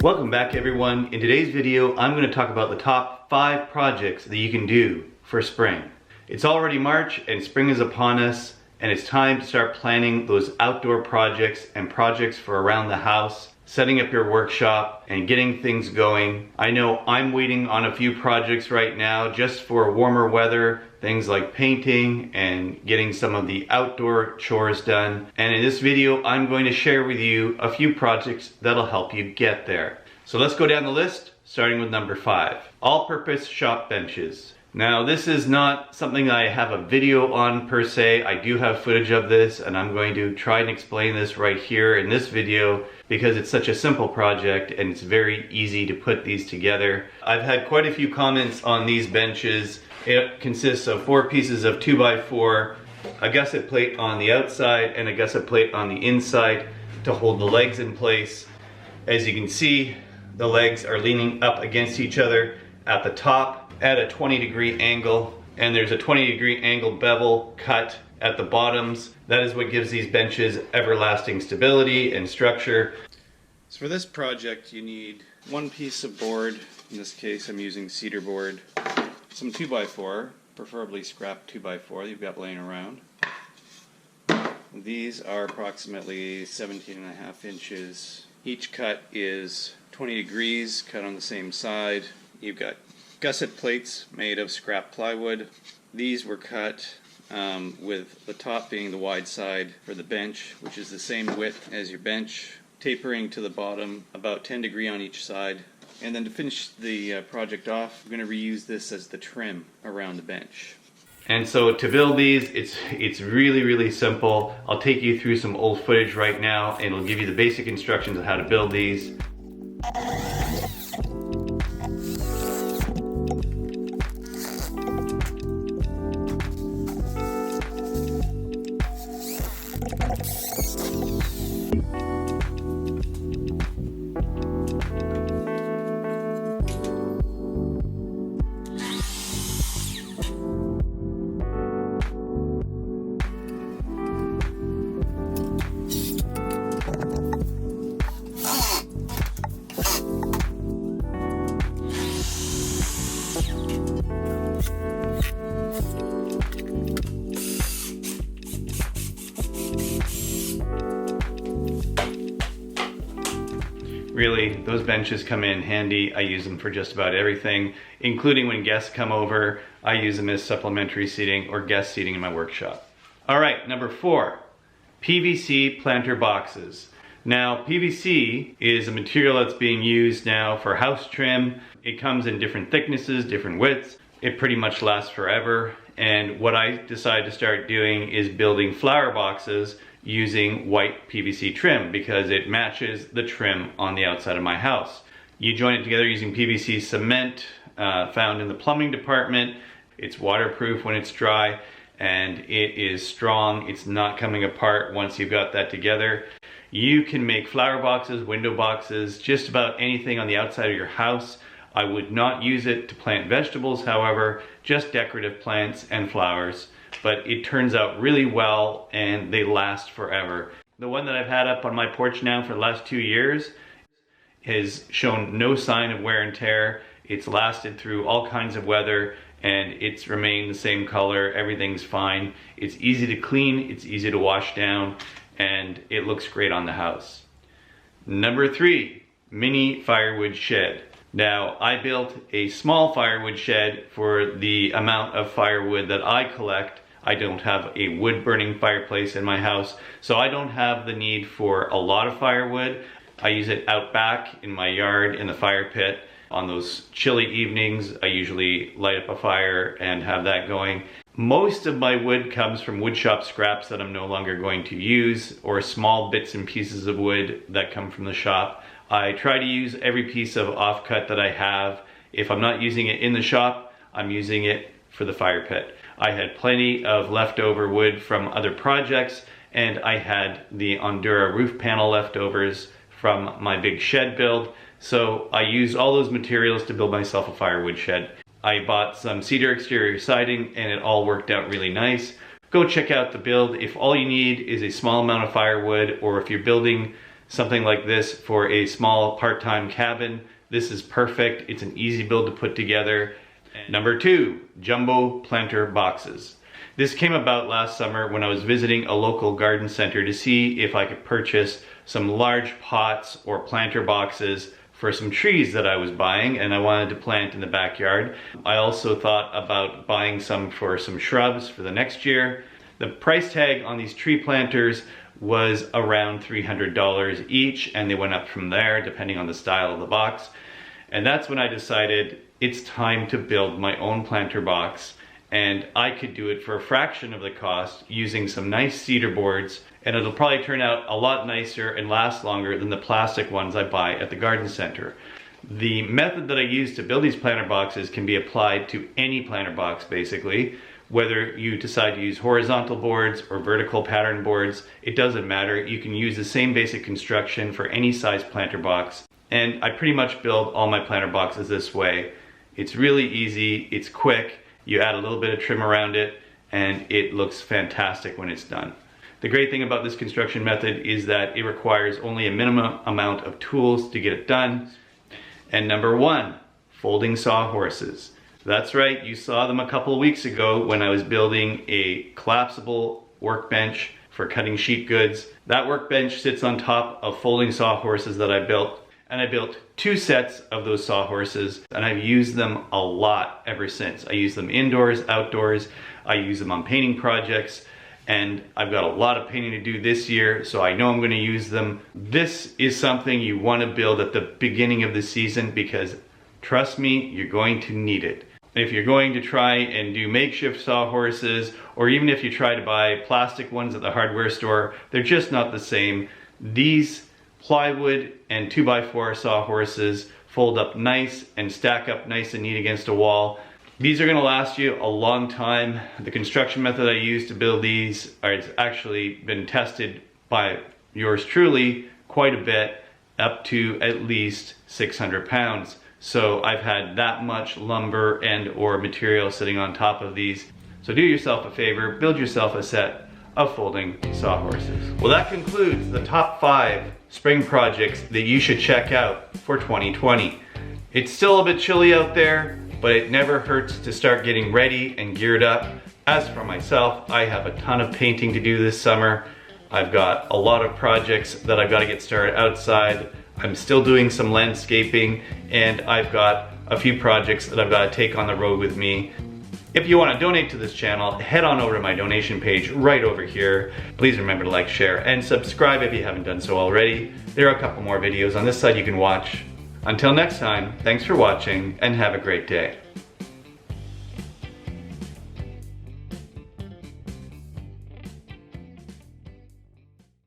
Welcome back everyone. In today's video, I'm going to talk about the top 5 projects that you can do for spring. It's already March and spring is upon us, and it's time to start planning those outdoor projects and projects for around the house, setting up your workshop and getting things going. I know I'm waiting on a few projects right now just for warmer weather, things like painting and getting some of the outdoor chores done. And in this video, I'm going to share with you a few projects that'll help you get there. So let's go down the list, starting with number 5, all-purpose shop benches. Now this is not something I have a video on per se. I do have footage of this and I'm going to try and explain this right here in this video because it's such a simple project and it's very easy to put these together. I've had quite a few comments on these benches. It consists of 4 pieces of 2x4, a gusset plate on the outside and a gusset plate on the inside to hold the legs in place. As you can see, the legs are leaning up against each other at the top at a 20-degree angle, and there's a 20-degree angle bevel cut at the bottoms. That is what gives these benches everlasting stability and structure. So for this project you need 1 piece of board. In this case I'm using cedar board, some 2x4, preferably scrap 2x4 you've got laying around. These are approximately 17.5 inches. Each cut is 20 degrees, cut on the same side. You've got gusset plates made of scrap plywood. These were cut with the top being the wide side for the bench, which is the same width as your bench, tapering to the bottom, about 10 degrees on each side. And then to finish the project off, I'm going to reuse this as the trim around the bench. And so to build these, it's really simple. I'll take you through some old footage right now and it'll give you the basic instructions on how to build these. Really, those benches come in handy. I use them for just about everything, including when guests come over. I use them as supplementary seating or guest seating in my workshop. All right, number 4, PVC Planter Boxes. Now, PVC is a material that's being used now for house trim. It comes in different thicknesses, different widths. It pretty much lasts forever. And what I decided to start doing is building flower boxes using white PVC trim because it matches the trim on the outside of my house. You join it together using PVC cement found in the plumbing department. It's waterproof when it's dry and it is strong. It's not coming apart once you've got that together. You can make flower boxes, window boxes, just about anything on the outside of your house. I would not use it to plant vegetables, however, just decorative plants and flowers. But it turns out really well and they last forever. The one that I've had up on my porch now for the last 2 years has shown no sign of wear and tear. It's lasted through all kinds of weather and it's remained the same color. Everything's fine. It's easy to clean, it's easy to wash down, and it looks great on the house. Number 3, mini firewood shed. Now, I built a small firewood shed for the amount of firewood that I collect. I don't have a wood burning fireplace in my house, so I don't have the need for a lot of firewood. I use it out back in my yard in the fire pit. On those chilly evenings, I usually light up a fire and have that going. Most of my wood comes from woodshop scraps that I'm no longer going to use, or small bits and pieces of wood that come from the shop. I try to use every piece of offcut that I have. If I'm not using it in the shop, I'm using it for the fire pit. I had plenty of leftover wood from other projects, and I had the Ondura roof panel leftovers from my big shed build. So I used all those materials to build myself a firewood shed. I bought some cedar exterior siding and it all worked out really nice. Go check out the build. If all you need is a small amount of firewood, or if you're building something like this for a small part-time cabin, this is perfect. It's an easy build to put together. Number 2, jumbo planter boxes. This came about last summer when I was visiting a local garden center to see if I could purchase some large pots or planter boxes for some trees that I was buying and I wanted to plant in the backyard. I also thought about buying some for some shrubs for the next year. The price tag on these tree planters was around $300 each, and they went up from there depending on the style of the box. And that's when I decided it's time to build my own planter box, and I could do it for a fraction of the cost using some nice cedar boards, and it'll probably turn out a lot nicer and last longer than the plastic ones I buy at the garden center. The method that I use to build these planter boxes can be applied to any planter box basically. Whether you decide to use horizontal boards or vertical pattern boards, it doesn't matter. You can use the same basic construction for any size planter box. And I pretty much build all my planter boxes this way. It's really easy, it's quick, you add a little bit of trim around it, and it looks fantastic when it's done. The great thing about this construction method is that it requires only a minimum amount of tools to get it done. And number 1, folding sawhorses. That's right, you saw them a couple of weeks ago when I was building a collapsible workbench for cutting sheet goods. That workbench sits on top of folding sawhorses that I built, and I built 2 sets of those sawhorses, and I've used them a lot ever since. I use them indoors, outdoors, I use them on painting projects, and I've got a lot of painting to do this year, so I know I'm going to use them. This is something you want to build at the beginning of the season because, trust me, you're going to need it. If you're going to try and do makeshift sawhorses, or even if you try to buy plastic ones at the hardware store, they're just not the same. These plywood and 2x4 sawhorses fold up nice and stack up nice and neat against a wall. These are going to last you a long time. The construction method I use to build these has actually been tested by yours truly quite a bit, up to at least 600 pounds. So I've had that much lumber and or material sitting on top of these. So do yourself a favor, build yourself a set of folding sawhorses. Well, that concludes the top 5 spring projects that you should check out for 2020. It's still a bit chilly out there, but it never hurts to start getting ready and geared up. As for myself, I have a ton of painting to do this summer. I've got a lot of projects that I've got to get started outside. I'm still doing some landscaping, and I've got a few projects that I've got to take on the road with me. If you want to donate to this channel, head on over to my donation page right over here. Please remember to like, share, and subscribe if you haven't done so already. There are a couple more videos on this side you can watch. Until next time, thanks for watching, and have a great day.